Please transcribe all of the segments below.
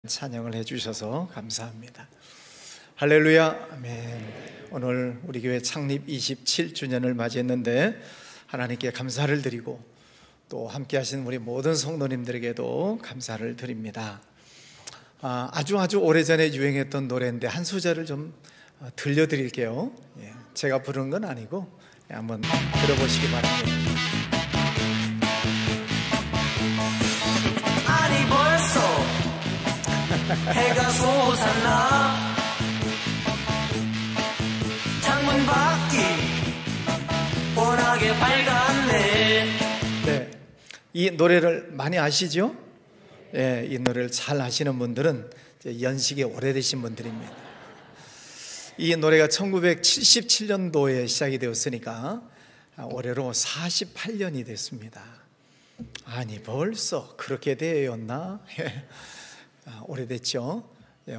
찬양을 해주셔서 감사합니다. 할렐루야, 아멘. 오늘 우리 교회 창립 27주년을 맞이했는데 하나님께 감사를 드리고 또 함께 하신 우리 모든 성도님들에게도 감사를 드립니다. 아주 오래전에 유행했던 노래인데 한 소절을 좀 들려드릴게요. 제가 부른 건 아니고 한번 들어보시기 바랍니다. 아니 벌써 해가 솟았나, 창문 밖이 워낙에 밝았네. 네, 이 노래를 많이 아시죠? 예, 이 노래를 잘 아시는 분들은 연식이 오래되신 분들입니다. 이 노래가 1977년도에 시작이 되었으니까 올해로 48년이 됐습니다. 아니 벌써 그렇게 되었나? 오래됐죠.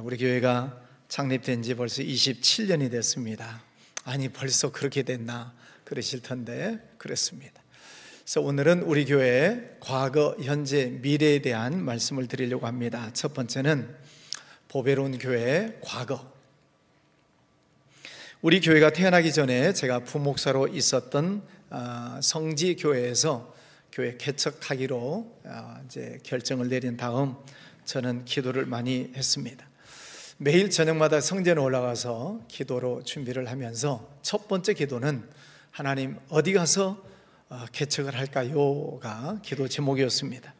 우리 교회가 창립된 지 벌써 27년이 됐습니다. 아니 벌써 그렇게 됐나 그러실 텐데 그렇습니다. 그래서 오늘은 우리 교회의 과거, 현재, 미래에 대한 말씀을 드리려고 합니다. 첫 번째는 보배로운 교회의 과거. 우리 교회가 태어나기 전에 제가 부목사로 있었던 성지교회에서 교회 개척하기로 이제 결정을 내린 다음 저는 기도를 많이 했습니다. 매일 저녁마다 성전에 올라가서 기도로 준비를 하면서 첫 번째 기도는 하나님 어디 가서 개척을 할까요가 기도 제목이었습니다.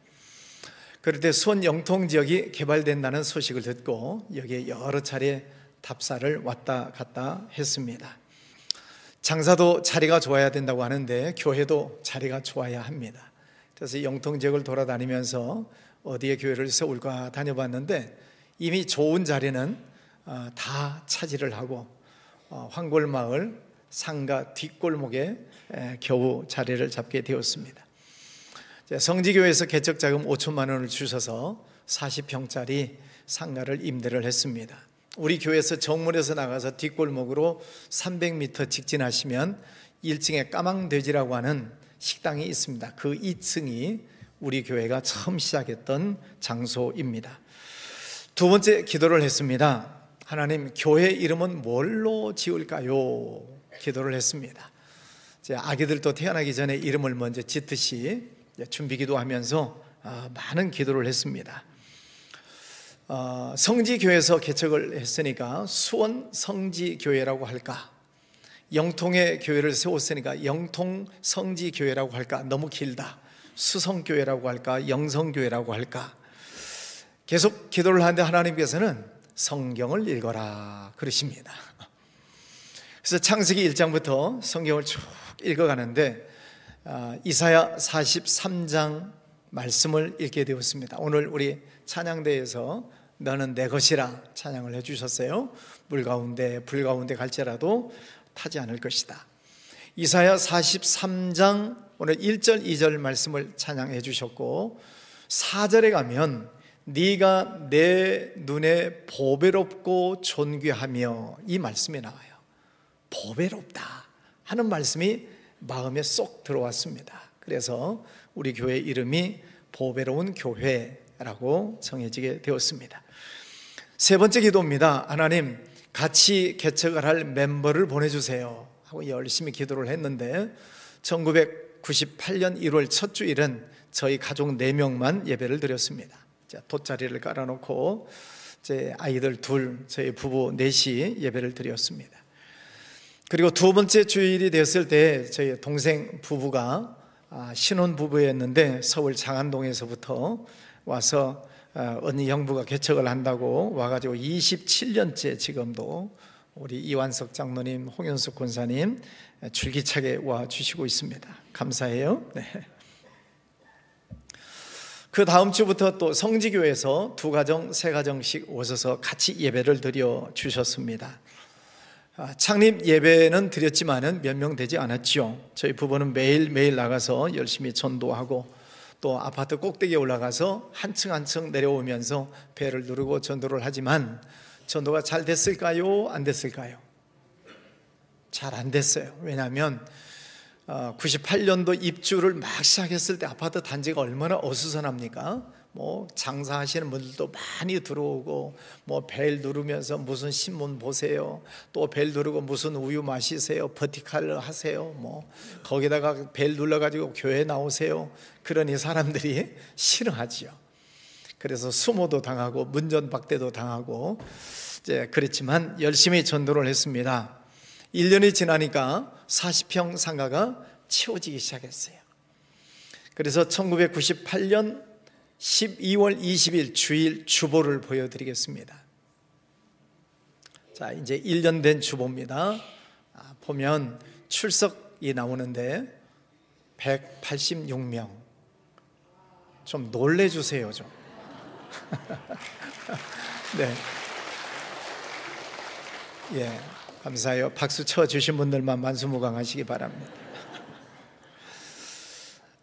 그럴 때 수원 영통 지역이 개발된다는 소식을 듣고 여기에 여러 차례 답사를 왔다 갔다 했습니다. 장사도 자리가 좋아야 된다고 하는데 교회도 자리가 좋아야 합니다. 그래서 영통 지역을 돌아다니면서 어디에 교회를 세울까 다녀봤는데 이미 좋은 자리는 다 차지를 하고 황골마을 상가 뒷골목에 겨우 자리를 잡게 되었습니다. 성지교회에서 개척자금 5천만 원을 주셔서 40평짜리 상가를 임대를 했습니다. 우리 교회에서 정문에서 나가서 뒷골목으로 300m 직진하시면 1층에 까망돼지라고 하는 식당이 있습니다. 그 2층이 우리 교회가 처음 시작했던 장소입니다. 두 번째 기도를 했습니다. 하나님 교회 이름은 뭘로 지을까요? 기도를 했습니다. 아기들도 태어나기 전에 이름을 먼저 짓듯이 준비 기도하면서 많은 기도를 했습니다. 성지교회에서 개척을 했으니까 수원 성지교회라고 할까, 영통의 교회를 세웠으니까 영통 성지교회라고 할까, 너무 길다, 수성교회라고 할까, 영성교회라고 할까. 계속 기도를 하는데 하나님께서는 성경을 읽어라 그러십니다. 그래서 창세기 1장부터 성경을 쭉 읽어가는데 이사야 43장 말씀을 읽게 되었습니다. 오늘 우리 찬양대에서 너는 내 것이라 찬양을 해주셨어요. 물 가운데 불 가운데 갈지라도 타지 않을 것이다. 이사야 43장 오늘 1절 2절 말씀을 찬양해 주셨고 4절에 가면 네가 내 눈에 보배롭고 존귀하며 이 말씀이 나와요. 보배롭다 하는 말씀이 마음에 쏙 들어왔습니다. 그래서 우리 교회 이름이 보배로운 교회라고 정해지게 되었습니다. 세 번째 기도입니다. 하나님 같이 개척을 할 멤버를 보내주세요 하고 열심히 기도를 했는데 1998년 1월 첫 주일은 저희 가족 4명만 예배를 드렸습니다. 돗자리를 깔아놓고 제 아이들 둘, 저희 부부 넷이 예배를 드렸습니다. 그리고 두 번째 주일이 되었을 때 저희 동생 부부가 신혼부부였는데 서울 장안동에서부터 와서 언니 형부가 개척을 한다고 와가지고 27년째 지금도 우리 이완석 장로님, 홍현숙 권사님 줄기차게 와주시고 있습니다. 감사해요. 네. 그 다음 주부터 또 성지교회에서 2가정, 3가정씩 오셔서 같이 예배를 드려 주셨습니다. 창립 예배는 드렸지만은 몇 명 되지 않았죠. 저희 부부는 매일매일 나가서 열심히 전도하고 또 아파트 꼭대기에 올라가서 한 층 한 층 내려오면서 배를 누르고 전도를 하지만 전도가 잘 됐을까요? 안 됐을까요? 잘 안 됐어요. 왜냐하면 98년도 입주를 막 시작했을 때 아파트 단지가 얼마나 어수선합니까? 뭐 장사하시는 분들도 많이 들어오고, 뭐 벨 누르면서 무슨 신문 보세요, 또 벨 누르고 무슨 우유 마시세요, 버티칼 하세요, 뭐 거기다가 벨 눌러가지고 교회 나오세요. 그러니 사람들이 싫어하지요. 그래서 수모도 당하고 문전박대도 당하고 이제 그랬지만 열심히 전도를 했습니다. 1년이 지나니까 40평 상가가 채워지기 시작했어요. 그래서 1998년 12월 20일 주일 주보를 보여드리겠습니다. 자, 이제 1년 된 주보입니다. 보면 출석이 나오는데 186명. 좀 놀래주세요, 좀. 네. 예, 감사해요. 박수 쳐주신 분들만 만수무강하시기 바랍니다.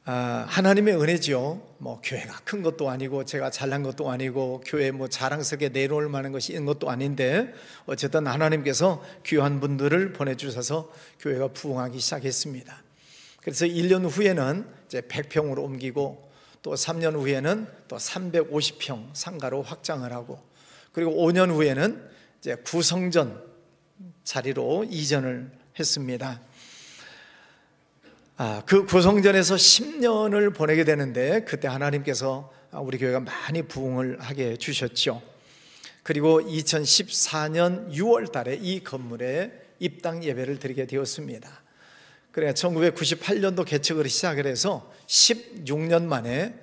하나님의 은혜죠. 뭐 교회가 큰 것도 아니고 제가 잘난 것도 아니고 교회 뭐 자랑스럽게 내놓을 만한 것이 있는 것도 아닌데 어쨌든 하나님께서 귀한 분들을 보내주셔서 교회가 부흥하기 시작했습니다. 그래서 1년 후에는 이제 100평으로 옮기고 또 3년 후에는 또 350평 상가로 확장을 하고, 그리고 5년 후에는 이제 구성전 자리로 이전을 했습니다. 그 구성전에서 10년을 보내게 되는데 그때 하나님께서 우리 교회가 많이 부흥을 하게 해주셨죠. 그리고 2014년 6월 달에 이 건물에 입당 예배를 드리게 되었습니다. 그래 1998년도 개척을 시작을 해서 16년 만에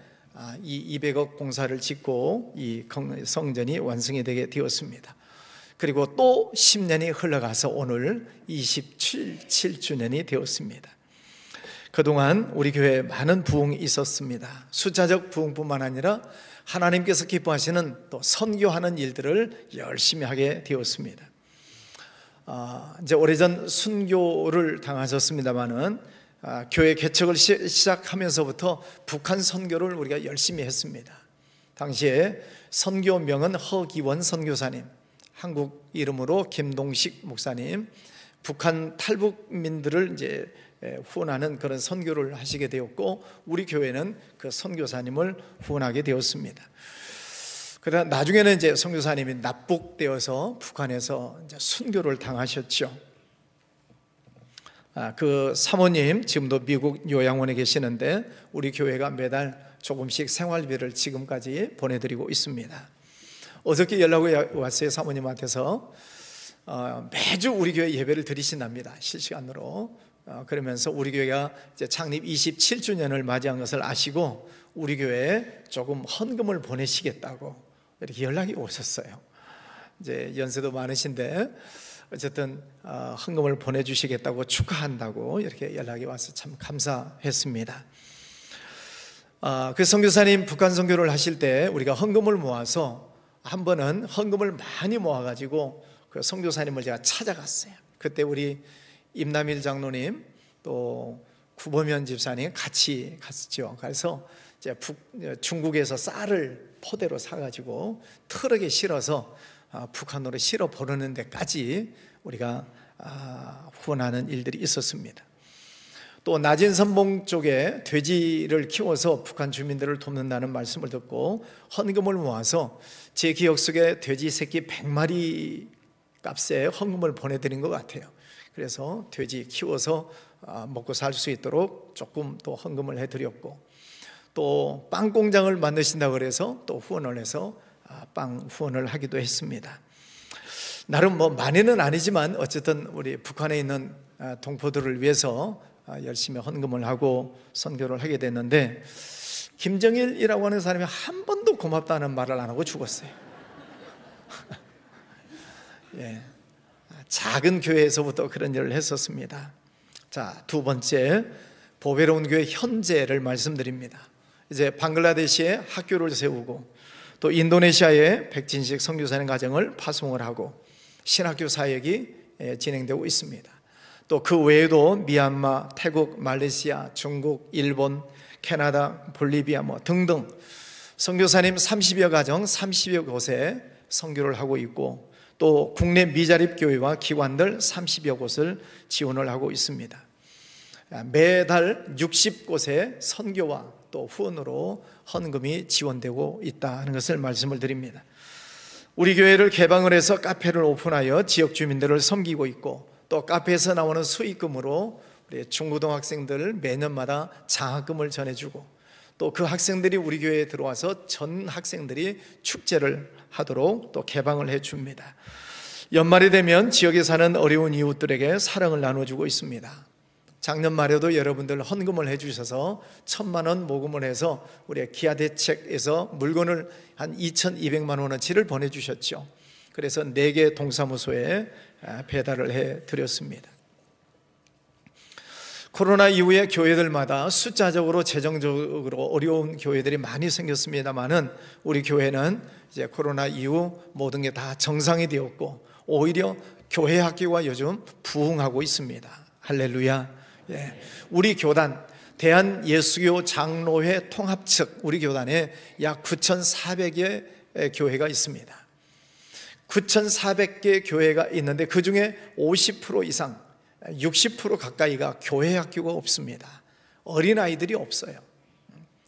이 200억 공사를 짓고 이 성전이 완성이 되게 되었습니다. 그리고 또 10년이 흘러가서 오늘 27주년이 되었습니다. 그동안 우리 교회에 많은 부흥이 있었습니다. 숫자적 부흥뿐만 아니라 하나님께서 기뻐하시는 또 선교하는 일들을 열심히 하게 되었습니다. 이제 오래전 순교를 당하셨습니다마는 교회 개척을 시작하면서부터 북한 선교를 우리가 열심히 했습니다. 당시에 선교명은 허기원 선교사님, 한국 이름으로 김동식 목사님, 북한 탈북민들을 이제 후원하는 그런 선교를 하시게 되었고, 우리 교회는 그 선교사님을 후원하게 되었습니다. 그러나 나중에는 이제 선교사님이 납북되어서 북한에서 이제 순교를 당하셨죠. 그 사모님 지금도 미국 요양원에 계시는데 우리 교회가 매달 조금씩 생활비를 지금까지 보내드리고 있습니다. 어저께 연락이 왔어요. 사모님한테서 매주 우리 교회 예배를 드리신답니다. 실시간으로. 그러면서 우리 교회가 이제 창립 27주년을 맞이한 것을 아시고 우리 교회에 조금 헌금을 보내시겠다고 이렇게 연락이 오셨어요. 이제 연세도 많으신데 어쨌든 헌금을 보내주시겠다고 축하한다고 이렇게 연락이 와서 참 감사했습니다. 그 선교사님 북한 선교를 하실 때 우리가 헌금을 모아서 한 번은 헌금을 많이 모아가지고 그 선교사님을 제가 찾아갔어요. 그때 우리 임남일 장로님 또 구범현 집사님 같이 갔죠. 그래서 이제 중국에서 쌀을 포대로 사가지고 트럭에 실어서 북한으로 실어 보내는 데까지 우리가 후원하는 일들이 있었습니다. 또 낮은 선봉 쪽에 돼지를 키워서 북한 주민들을 돕는다는 말씀을 듣고 헌금을 모아서 제 기억 속에 돼지 새끼 100마리 값에 헌금을 보내드린 것 같아요. 그래서 돼지 키워서 먹고 살 수 있도록 조금 또 헌금을 해드렸고, 또 빵 공장을 만드신다고 그래서 또 후원을 해서 빵 후원을 하기도 했습니다. 나름 뭐 많이는 아니지만 어쨌든 우리 북한에 있는 동포들을 위해서 열심히 헌금을 하고 선교를 하게 됐는데, 김정일이라고 하는 사람이 한 번도 고맙다는 말을 안 하고 죽었어요. 예, 작은 교회에서부터 그런 일을 했었습니다. 자, 두 번째, 보배로운 교회 현재를 말씀드립니다. 이제 방글라데시에 학교를 세우고 또 인도네시아에 백진식 선교사님 가정을 파송을 하고 신학교 사역이 진행되고 있습니다. 또 그 외에도 미얀마, 태국, 말레이시아, 중국, 일본, 캐나다, 볼리비아 뭐 등등 선교사님 30여 가정 30여 곳에 선교를 하고 있고, 또 국내 미자립 교회와 기관들 30여 곳을 지원을 하고 있습니다. 매달 60곳의 선교와 또 후원으로 헌금이 지원되고 있다는 것을 말씀을 드립니다. 우리 교회를 개방을 해서 카페를 오픈하여 지역 주민들을 섬기고 있고, 또 카페에서 나오는 수익금으로 우리 중고등학생들 매년마다 장학금을 전해주고, 또 그 학생들이 우리 교회에 들어와서 전 학생들이 축제를 하도록 또 개방을 해줍니다. 연말이 되면 지역에 사는 어려운 이웃들에게 사랑을 나눠주고 있습니다. 작년 말에도 여러분들 헌금을 해주셔서 1,000만 원 모금을 해서 우리 기아대책에서 물건을 한 2,200만 원어치를 보내주셨죠. 그래서 4개 동사무소에 배달을 해드렸습니다. 코로나 이후에 교회들마다 숫자적으로 재정적으로 어려운 교회들이 많이 생겼습니다만은, 우리 교회는 이제 코로나 이후 모든 게 다 정상이 되었고, 오히려 교회 학교가 요즘 부흥하고 있습니다. 할렐루야. 예. 우리 교단 대한예수교 장로회 통합 측 우리 교단에 약 9,400여 교회가 있습니다. 9,400개 교회가 있는데 그 중에 50% 이상 60% 가까이가 교회 학교가 없습니다. 어린아이들이 없어요.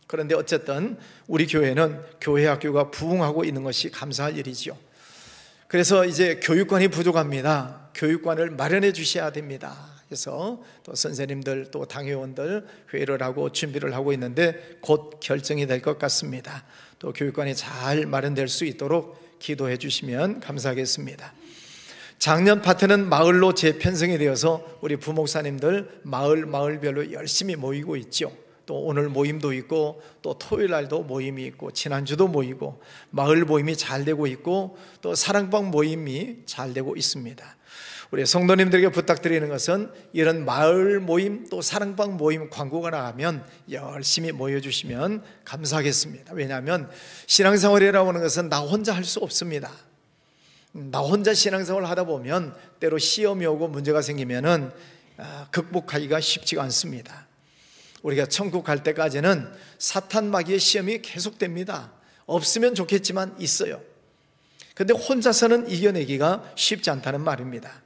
그런데 어쨌든 우리 교회는 교회 학교가 부흥하고 있는 것이 감사할 일이죠. 그래서 이제 교육관이 부족합니다. 교육관을 마련해 주셔야 됩니다. 그래서 또 선생님들 또 당회원들 회의를 하고 준비를 하고 있는데 곧 결정이 될 것 같습니다. 또 교육관이 잘 마련될 수 있도록 기도해 주시면 감사하겠습니다. 작년 파트는 마을로 재편성이 되어서 우리 부목사님들 마을별로 열심히 모이고 있죠. 또 오늘 모임도 있고, 또 토요일 날도 모임이 있고, 지난주도 모이고, 마을 모임이 잘 되고 있고, 또 사랑방 모임이 잘 되고 있습니다. 우리 성도님들에게 부탁드리는 것은 이런 마을 모임 또 사랑방 모임 광고가 나가면 열심히 모여주시면 감사하겠습니다. 왜냐하면 신앙생활이라고 하는 것은 나 혼자 할 수 없습니다. 나 혼자 신앙생활을 하다 보면 때로 시험이 오고 문제가 생기면은 극복하기가 쉽지가 않습니다. 우리가 천국 갈 때까지는 사탄 마귀의 시험이 계속됩니다. 없으면 좋겠지만 있어요. 그런데 혼자서는 이겨내기가 쉽지 않다는 말입니다.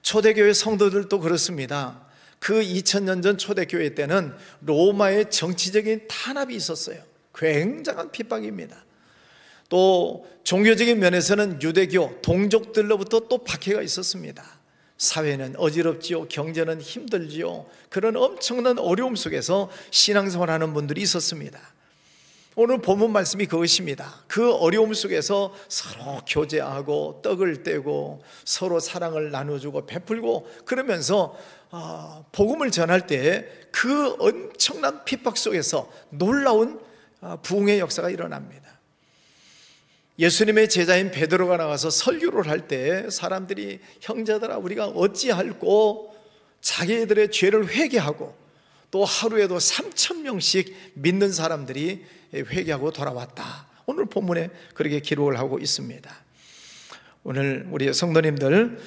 초대교회 성도들도 그렇습니다. 그 2000년 전 초대교회 때는 로마의 정치적인 탄압이 있었어요. 굉장한 핍박입니다. 또 종교적인 면에서는 유대교, 동족들로부터 또 박해가 있었습니다. 사회는 어지럽지요. 경제는 힘들지요. 그런 엄청난 어려움 속에서 신앙생활하는 분들이 있었습니다. 오늘 본문 말씀이 그것입니다. 그 어려움 속에서 서로 교제하고 떡을 떼고 서로 사랑을 나눠주고 베풀고 그러면서 복음을 전할 때 그 엄청난 핍박 속에서 놀라운 부흥의 역사가 일어납니다. 예수님의 제자인 베드로가 나가서 설교를 할 때 사람들이 형제들아 우리가 어찌할꼬 자기들의 죄를 회개하고 또 하루에도 3,000명씩 믿는 사람들이 회개하고 돌아왔다. 오늘 본문에 그렇게 기록을 하고 있습니다. 오늘 우리 성도님들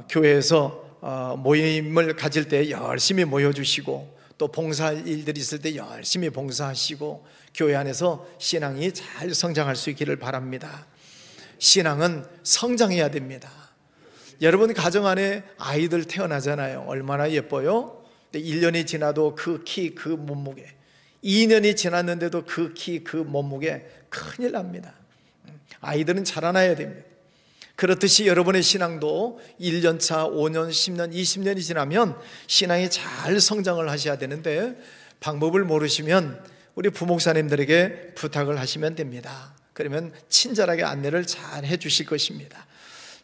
교회에서 모임을 가질 때 열심히 모여주시고 또 봉사할 일들이 있을 때 열심히 봉사하시고 교회 안에서 신앙이 잘 성장할 수 있기를 바랍니다. 신앙은 성장해야 됩니다. 여러분 가정 안에 아이들 태어나잖아요. 얼마나 예뻐요? 1년이 지나도 그 키, 그 몸무게, 2년이 지났는데도 그 키, 그 몸무게 큰일 납니다. 아이들은 자라나야 됩니다. 그렇듯이 여러분의 신앙도 1년차, 5년, 10년, 20년이 지나면 신앙이 잘 성장을 하셔야 되는데 방법을 모르시면 우리 부목사님들에게 부탁을 하시면 됩니다. 그러면 친절하게 안내를 잘 해주실 것입니다.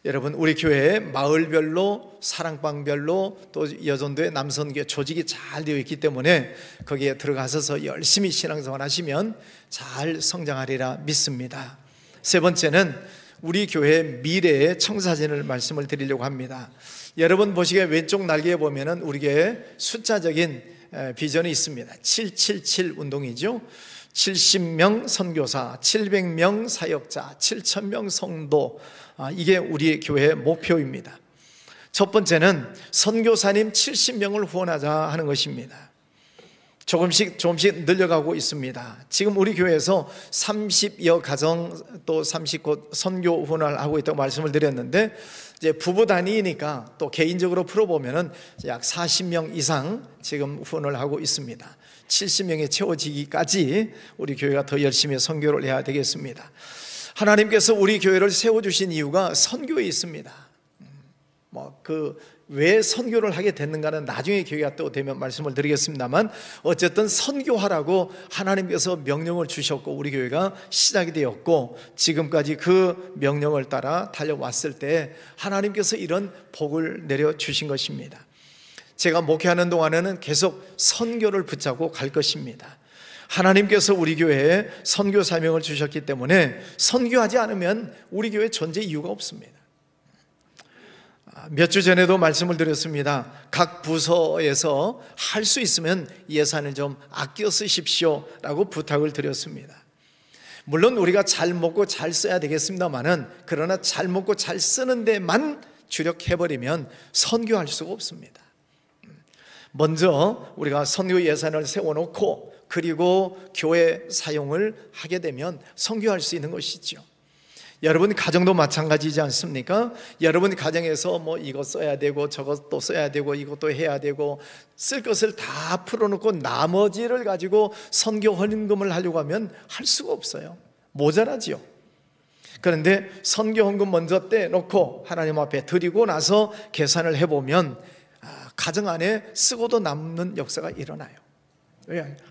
여러분 우리 교회에 마을별로 사랑방별로 또 여전도의 남선교 조직이 잘 되어 있기 때문에 거기에 들어가셔서 열심히 신앙생활 하시면 잘 성장하리라 믿습니다. 세 번째는 우리 교회 미래의 청사진을 말씀을 드리려고 합니다. 여러분 보시기에 왼쪽 날개에 보면은 우리 교회 숫자적인 비전이 있습니다. 777 운동이죠. 70명 선교사, 700명 사역자, 7,000명 성도, 이게 우리 교회의 목표입니다. 첫 번째는 선교사님 70명을 후원하자 하는 것입니다. 조금씩 늘려가고 있습니다. 지금 우리 교회에서 30여 가정 또 30곳 선교 후원을 하고 있다고 말씀을 드렸는데 이제 부부 단위니까 또 개인적으로 풀어보면은 약 40명 이상 지금 후원을 하고 있습니다. 70명이 채워지기까지 우리 교회가 더 열심히 선교를 해야 되겠습니다. 하나님께서 우리 교회를 세워주신 이유가 선교에 있습니다. 왜 선교를 하게 됐는가는 나중에 기회가 또 되면 말씀을 드리겠습니다만, 어쨌든 선교하라고 하나님께서 명령을 주셨고 우리 교회가 시작이 되었고, 지금까지 그 명령을 따라 달려왔을 때 하나님께서 이런 복을 내려주신 것입니다. 제가 목회하는 동안에는 계속 선교를 붙잡고 갈 것입니다. 하나님께서 우리 교회에 선교 사명을 주셨기 때문에 선교하지 않으면 우리 교회 존재 이유가 없습니다. 몇 주 전에도 말씀을 드렸습니다. 각 부서에서 할 수 있으면 예산을 좀 아껴 쓰십시오 라고 부탁을 드렸습니다. 물론 우리가 잘 먹고 잘 써야 되겠습니다만은, 그러나 잘 먹고 잘 쓰는 데만 주력해버리면 선교할 수가 없습니다. 먼저 우리가 선교 예산을 세워놓고 그리고 교회 사용을 하게 되면 선교할 수 있는 것이죠. 여러분 가정도 마찬가지지 않습니까? 여러분 가정에서 이거 써야 되고 저것도 써야 되고 이것도 해야 되고, 쓸 것을 다 풀어놓고 나머지를 가지고 선교 헌금을 하려고 하면 할 수가 없어요. 모자라지요. 그런데 선교 헌금 먼저 떼놓고 하나님 앞에 드리고 나서 계산을 해보면 가정 안에 쓰고도 남는 역사가 일어나요.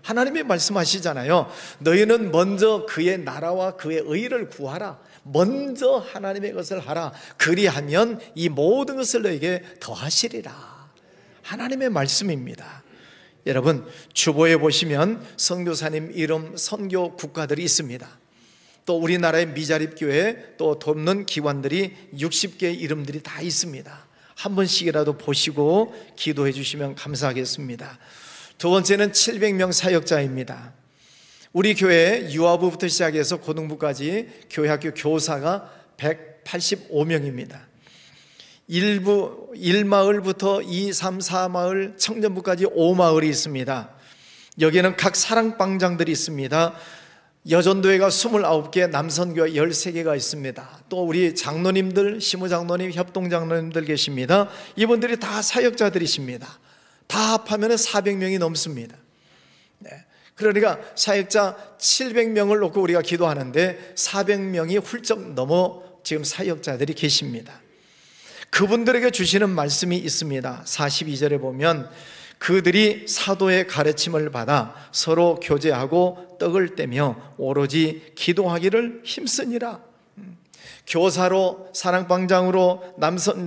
하나님이 말씀하시잖아요. 너희는 먼저 그의 나라와 그의 의를 구하라. 먼저 하나님의 것을 하라. 그리하면 이 모든 것을 너에게 더하시리라. 하나님의 말씀입니다. 여러분 주보에 보시면 선교사님 이름 선교 국가들이 있습니다. 또 우리나라의 미자립교회 또 돕는 기관들이 60개의 이름들이 다 있습니다. 한 번씩이라도 보시고 기도해 주시면 감사하겠습니다. 두 번째는 700명 사역자입니다. 우리 교회 유아부부터 시작해서 고등부까지 교회학교 교사가 185명입니다. 1마을부터 2, 3, 4마을, 청년부까지 5마을이 있습니다. 여기는 각 사랑방장들이 있습니다. 여전도회가 29개, 남선교회 13개가 있습니다. 또 우리 장로님들, 시무장로님, 협동장로님들 계십니다. 이분들이 다 사역자들이십니다. 다 합하면 400명이 넘습니다. 그러니까 사역자 700명을 놓고 우리가 기도하는데 400명이 훌쩍 넘어 지금 사역자들이 계십니다. 그분들에게 주시는 말씀이 있습니다. 42절에 보면 그들이 사도의 가르침을 받아 서로 교제하고 떡을 떼며 오로지 기도하기를 힘쓰니라. 교사로, 사랑방장으로,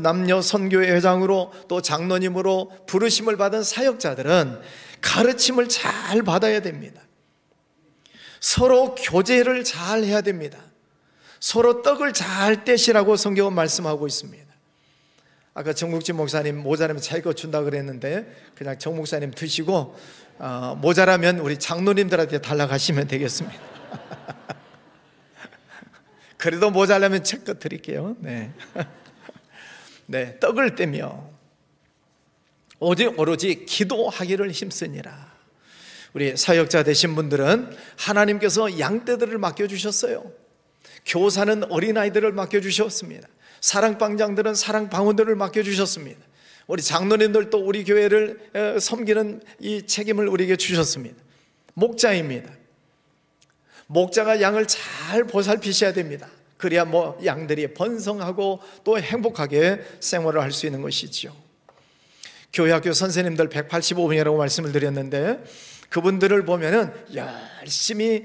남녀 선교회 회장으로, 또 장로님으로 부르심을 받은 사역자들은 가르침을 잘 받아야 됩니다. 서로 교제를 잘 해야 됩니다. 서로 떡을 잘 떼시라고 성경은 말씀하고 있습니다. 아까 정국진 목사님 모자라면 자기 거 준다 그랬는데 그냥 정 목사님 드시고 모자라면 우리 장로님들한테 달라가시면 되겠습니다. 그래도 모자라면 제 거 드릴게요. 네, 떡을 떼며 오로지 기도하기를 힘쓰니라. 우리 사역자 되신 분들은 하나님께서 양떼들을 맡겨주셨어요. 교사는 어린아이들을 맡겨주셨습니다. 사랑방장들은 사랑방원들을 맡겨주셨습니다. 우리 장로님들도 우리 교회를 섬기는 이 책임을 우리에게 주셨습니다. 목자입니다. 목자가 양을 잘 보살피셔야 됩니다. 그래야 양들이 번성하고 또 행복하게 생활을 할 수 있는 것이죠. 교회학교 선생님들 185명이라고 말씀을 드렸는데 그분들을 보면은 열심히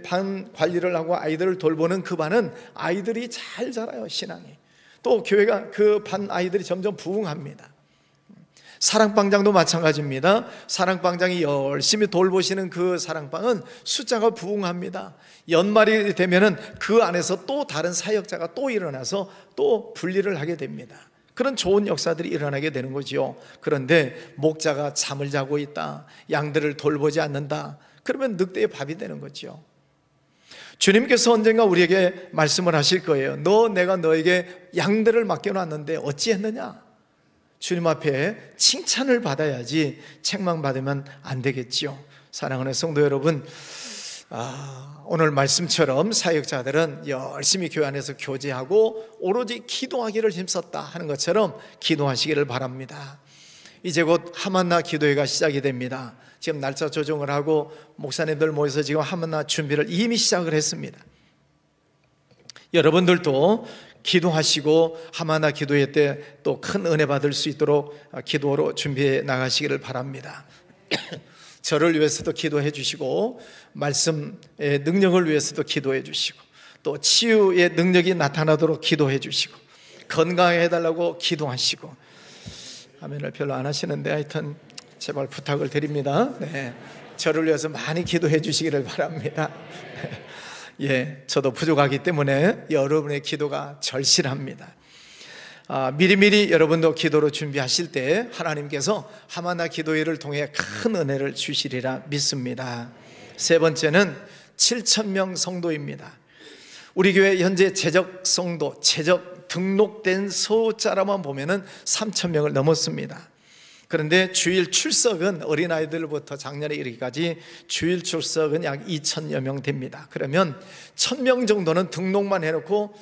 반 관리를 하고 아이들을 돌보는 그 반은 아이들이 잘 자라요. 신앙이. 또 교회가 그 반 아이들이 점점 부흥합니다. 사랑방장도 마찬가지입니다. 사랑방장이 열심히 돌보시는 그 사랑방은 숫자가 부흥합니다. 연말이 되면은 그 안에서 또 다른 사역자가 또 일어나서 또 분리를 하게 됩니다. 그런 좋은 역사들이 일어나게 되는 거죠. 그런데 목자가 잠을 자고 있다, 양들을 돌보지 않는다, 그러면 늑대의 밥이 되는 거죠. 주님께서 언젠가 우리에게 말씀을 하실 거예요. 내가 너에게 양들을 맡겨놨는데 어찌했느냐? 주님 앞에 칭찬을 받아야지 책망받으면 안 되겠지요. 사랑하는 성도 여러분, 오늘 말씀처럼 사역자들은 열심히 교회 안에서 교제하고 오로지 기도하기를 힘썼다 하는 것처럼 기도하시기를 바랍니다. 이제 곧 하만나 기도회가 시작이 됩니다. 지금 날짜 조정을 하고 목사님들 모여서 지금 하만나 준비를 이미 시작을 했습니다. 여러분들도 기도하시고 하만나 기도회 때 또 큰 은혜 받을 수 있도록 기도로 준비해 나가시기를 바랍니다. 저를 위해서도 기도해 주시고 말씀의 능력을 위해서도 기도해 주시고 또 치유의 능력이 나타나도록 기도해 주시고 건강하게 해달라고 기도하시고, 아멘을 별로 안 하시는데 하여튼 제발 부탁을 드립니다. 네, 저를 위해서 많이 기도해 주시기를 바랍니다. 예, 저도 부족하기 때문에 여러분의 기도가 절실합니다. 미리미리 여러분도 기도로 준비하실 때 하나님께서 하만나 기도회를 통해 큰 은혜를 주시리라 믿습니다. 세 번째는 7,000명 성도입니다. 우리 교회 현재 재적 성도, 재적 등록된 숫자로만 보면은 3,000명을 넘었습니다. 그런데 주일 출석은 어린아이들부터 작년에 이르기까지 주일 출석은 약 2,000여 명 됩니다. 그러면 1,000명 정도는 등록만 해놓고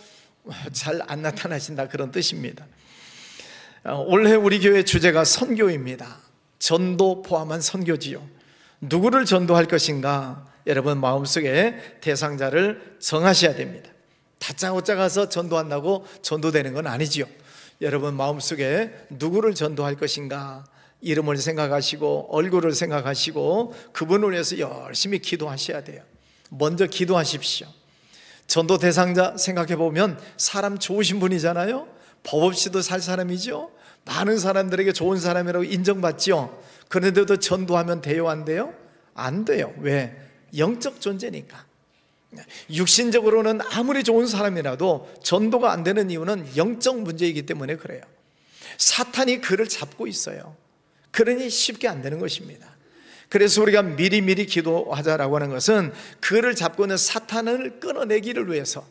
잘 안 나타나신다, 그런 뜻입니다. 올해 우리 교회 주제가 선교입니다. 전도 포함한 선교지요. 누구를 전도할 것인가? 여러분 마음속에 대상자를 정하셔야 됩니다. 다짜고짜 가서 전도한다고 전도되는 건 아니지요. 여러분 마음속에 누구를 전도할 것인가? 이름을 생각하시고 얼굴을 생각하시고 그분을 위해서 열심히 기도하셔야 돼요. 먼저 기도하십시오. 전도 대상자 생각해 보면 사람 좋으신 분이잖아요. 법 없이도 살 사람이죠. 많은 사람들에게 좋은 사람이라고 인정받죠. 그런데도 전도하면 돼요, 안 돼요? 안 돼요. 왜? 영적 존재니까. 육신적으로는 아무리 좋은 사람이라도 전도가 안 되는 이유는 영적 문제이기 때문에 그래요. 사탄이 그를 잡고 있어요. 그러니 쉽게 안 되는 것입니다. 그래서 우리가 미리미리 기도하자라고 하는 것은 그를 잡고 있는 사탄을 끊어내기를 위해서,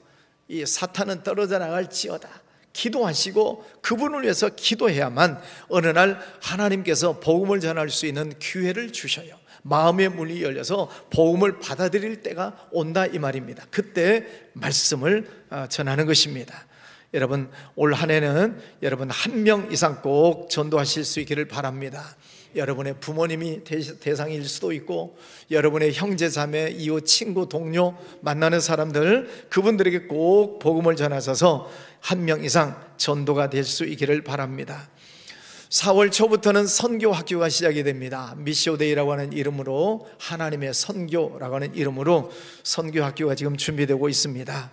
이 사탄은 떨어져 나갈지어다 기도하시고 그분을 위해서 기도해야만 어느 날 하나님께서 복음을 전할 수 있는 기회를 주셔요. 마음의 문이 열려서 복음을 받아들일 때가 온다, 이 말입니다. 그때 말씀을 전하는 것입니다. 여러분 올 한 해는 여러분 1명 이상 꼭 전도하실 수 있기를 바랍니다. 여러분의 부모님이 대상일 수도 있고 여러분의 형제 자매, 이웃, 친구, 동료 만나는 사람들, 그분들에게 꼭 복음을 전하셔서 1명 이상 전도가 될 수 있기를 바랍니다. 4월 초부터는 선교 학교가 시작이 됩니다. 미시오데이라고 하는 이름으로, 하나님의 선교라고 하는 이름으로 선교 학교가 지금 준비되고 있습니다.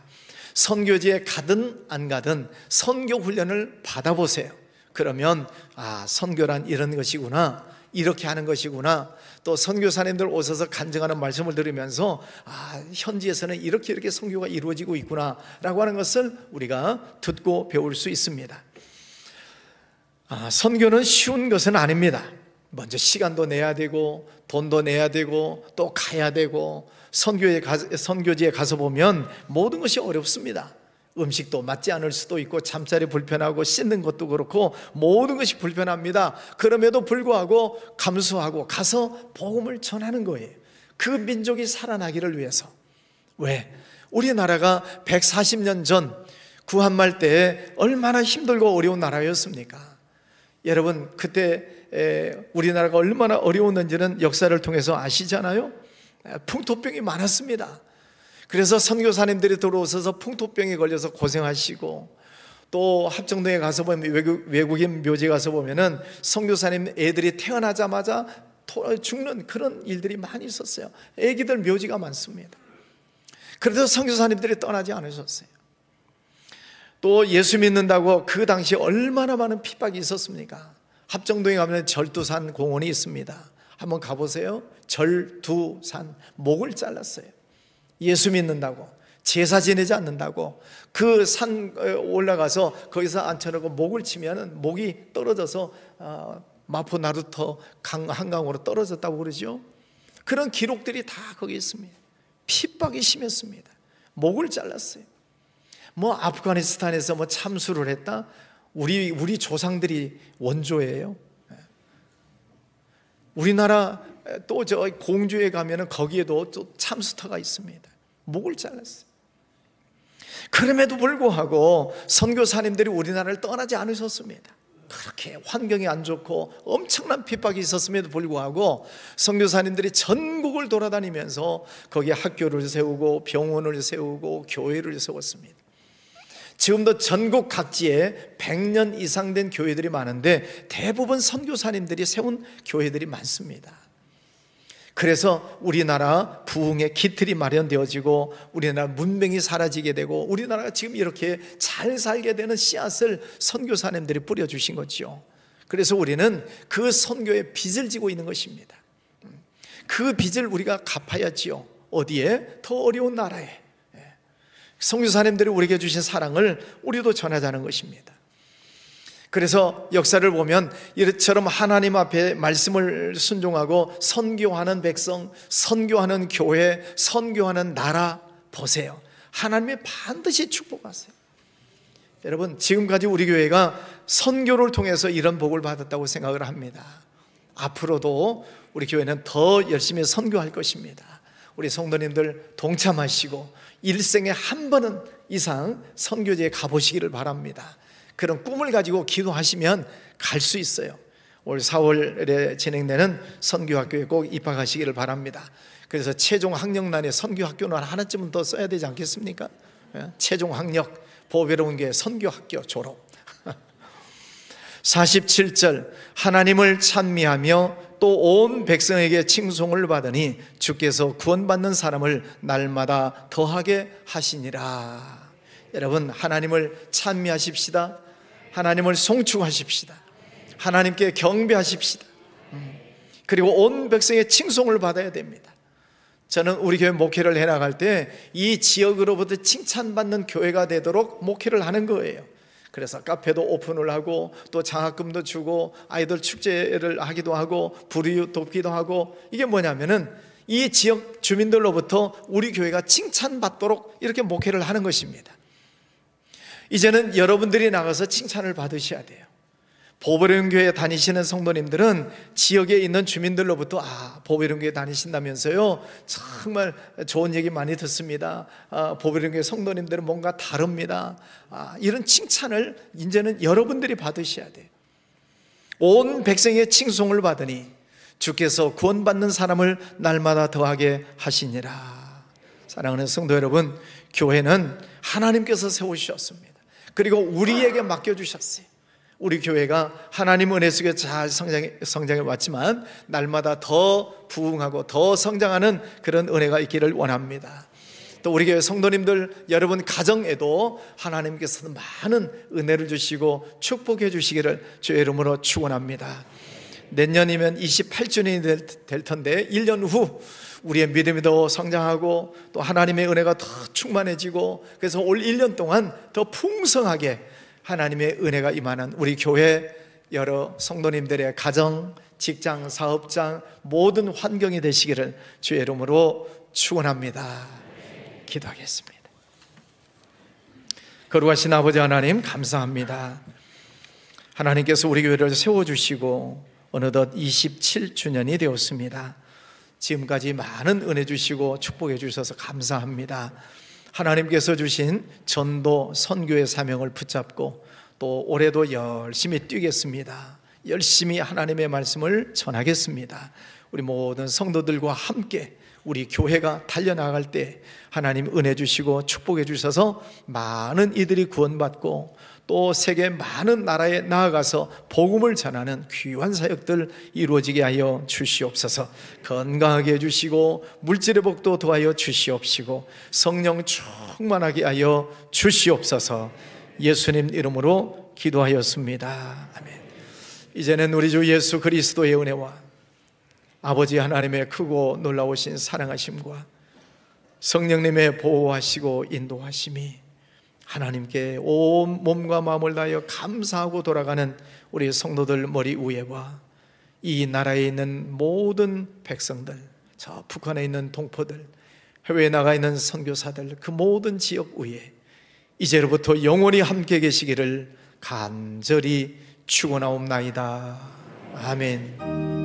선교지에 가든 안 가든 선교 훈련을 받아보세요. 그러면 선교란 이런 것이구나, 이렇게 하는 것이구나. 또 선교사님들 오셔서 간증하는 말씀을 들으면서 현지에서는 이렇게 선교가 이루어지고 있구나 라고 하는 것을 우리가 듣고 배울 수 있습니다. 선교는 쉬운 것은 아닙니다. 먼저 시간도 내야 되고 돈도 내야 되고 또 가야 되고, 선교지에 가서 보면 모든 것이 어렵습니다. 음식도 맞지 않을 수도 있고 잠자리 불편하고 씻는 것도 그렇고 모든 것이 불편합니다. 그럼에도 불구하고 감수하고 가서 복음을 전하는 거예요. 그 민족이 살아나기를 위해서. 왜? 우리나라가 140년 전 구한말 때에 얼마나 힘들고 어려운 나라였습니까? 여러분 그때 우리나라가 얼마나 어려웠는지는 역사를 통해서 아시잖아요. 풍토병이 많았습니다. 그래서 선교사님들이 들어오셔서 풍토병에 걸려서 고생하시고, 또 합정동에 가서 보면 외국인 묘지에 가서 보면은 선교사님 애들이 태어나자마자 죽는 그런 일들이 많이 있었어요. 애기들 묘지가 많습니다. 그래도 선교사님들이 떠나지 않으셨어요. 또 예수 믿는다고 그 당시 얼마나 많은 핍박이 있었습니까? 합정동에 가면 절두산 공원이 있습니다. 한번 가보세요. 절두산, 목을 잘랐어요. 예수 믿는다고, 제사 지내지 않는다고 그 산 올라가서 거기서 앉혀놓고 목을 치면 목이 떨어져서 마포 나루터 한강으로 떨어졌다고 그러죠. 그런 기록들이 다 거기 있습니다. 핍박이 심했습니다. 목을 잘랐어요. 아프가니스탄에서 참수를 했다? 우리 조상들이 원조예요. 우리나라 또 저 공주에 가면은 거기에도 또 참수터가 있습니다. 목을 잘랐어요. 그럼에도 불구하고 선교사님들이 우리나라를 떠나지 않으셨습니다. 그렇게 환경이 안 좋고 엄청난 핍박이 있었음에도 불구하고 선교사님들이 전국을 돌아다니면서 거기에 학교를 세우고 병원을 세우고 교회를 세웠습니다. 지금도 전국 각지에 100년 이상 된 교회들이 많은데 대부분 선교사님들이 세운 교회들이 많습니다. 그래서 우리나라 부흥의 기틀이 마련되어지고 우리나라 문명이 사라지게 되고 우리나라가 지금 이렇게 잘 살게 되는 씨앗을 선교사님들이 뿌려주신 거죠. 그래서 우리는 그 선교의 빚을 지고 있는 것입니다. 그 빚을 우리가 갚아야지요. 어디에? 더 어려운 나라에. 선교사님들이 우리에게 주신 사랑을 우리도 전하자는 것입니다. 그래서 역사를 보면 이처럼 하나님 앞에 말씀을 순종하고 선교하는 백성, 선교하는 교회, 선교하는 나라 보세요. 하나님이 반드시 축복하세요. 여러분, 지금까지 우리 교회가 선교를 통해서 이런 복을 받았다고 생각을 합니다. 앞으로도 우리 교회는 더 열심히 선교할 것입니다. 우리 성도님들 동참하시고 일생에 한 번은 이상 선교지에 가보시기를 바랍니다. 그런 꿈을 가지고 기도하시면 갈 수 있어요. 올 4월에 진행되는 선교학교에 꼭 입학하시기를 바랍니다. 그래서 최종 학력란에 선교학교는 하나쯤은 더 써야 되지 않겠습니까? 최종 학력, 보배로운 교회 선교학교 졸업. 47절, 하나님을 찬미하며 또 온 백성에게 칭송을 받으니 주께서 구원받는 사람을 날마다 더하게 하시니라. 여러분, 하나님을 찬미하십시다. 하나님을 송축하십시다. 하나님께 경배하십시다. 그리고 온 백성의 칭송을 받아야 됩니다. 저는 우리 교회 목회를 해나갈 때 이 지역으로부터 칭찬받는 교회가 되도록 목회를 하는 거예요. 그래서 카페도 오픈을 하고 또 장학금도 주고 아이들 축제를 하기도 하고 불이웃 돕기도 하고, 이게 뭐냐면은 이 지역 주민들로부터 우리 교회가 칭찬받도록 이렇게 목회를 하는 것입니다. 이제는 여러분들이 나가서 칭찬을 받으셔야 돼요. 보배로운 교회 다니시는 성도님들은 지역에 있는 주민들로부터 보배로운 교회 다니신다면서요, 정말 좋은 얘기 많이 듣습니다. 보배로운 교회 성도님들은 뭔가 다릅니다. 이런 칭찬을 이제는 여러분들이 받으셔야 돼요. 온 백성의 칭송을 받으니 주께서 구원받는 사람을 날마다 더하게 하시니라. 사랑하는 성도 여러분, 교회는 하나님께서 세우셨습니다. 그리고 우리에게 맡겨주셨어요. 우리 교회가 하나님 은혜 속에 잘 성장해 왔지만 날마다 더 부흥하고 더 성장하는 그런 은혜가 있기를 원합니다. 또 우리 교회 성도님들 여러분 가정에도 하나님께서 많은 은혜를 주시고 축복해 주시기를 주의 이름으로 축원합니다. 내년이면 28주년이 될 텐데 1년 후 우리의 믿음이 더 성장하고 또 하나님의 은혜가 더 충만해지고, 그래서 올 1년 동안 더 풍성하게 하나님의 은혜가 임하는 우리 교회 여러 성도님들의 가정, 직장, 사업장 모든 환경이 되시기를 주의 이름으로 축원합니다. 기도하겠습니다. 거룩하신 아버지 하나님, 감사합니다. 하나님께서 우리 교회를 세워주시고 어느덧 27주년이 되었습니다. 지금까지 많은 은혜 주시고 축복해 주셔서 감사합니다. 하나님께서 주신 전도 선교의 사명을 붙잡고 또 올해도 열심히 뛰겠습니다. 열심히 하나님의 말씀을 전하겠습니다. 우리 모든 성도들과 함께 우리 교회가 달려나갈 때 하나님 은혜 주시고 축복해 주셔서 많은 이들이 구원받고 또 세계 많은 나라에 나아가서 복음을 전하는 귀한 사역들 이루어지게 하여 주시옵소서. 건강하게 해주시고 물질의 복도 더하여 주시옵시고 성령 충만하게 하여 주시옵소서. 예수님 이름으로 기도하였습니다. 아멘. 이제는 우리 주 예수 그리스도의 은혜와 아버지 하나님의 크고 놀라우신 사랑하심과 성령님의 보호하시고 인도하심이 하나님께 온 몸과 마음을 다하여 감사하고 돌아가는 우리 성도들 머리 위에와 이 나라에 있는 모든 백성들, 저 북한에 있는 동포들, 해외에 나가 있는 선교사들, 그 모든 지역 위에 이제로부터 영원히 함께 계시기를 간절히 축원하옵나이다. 아멘.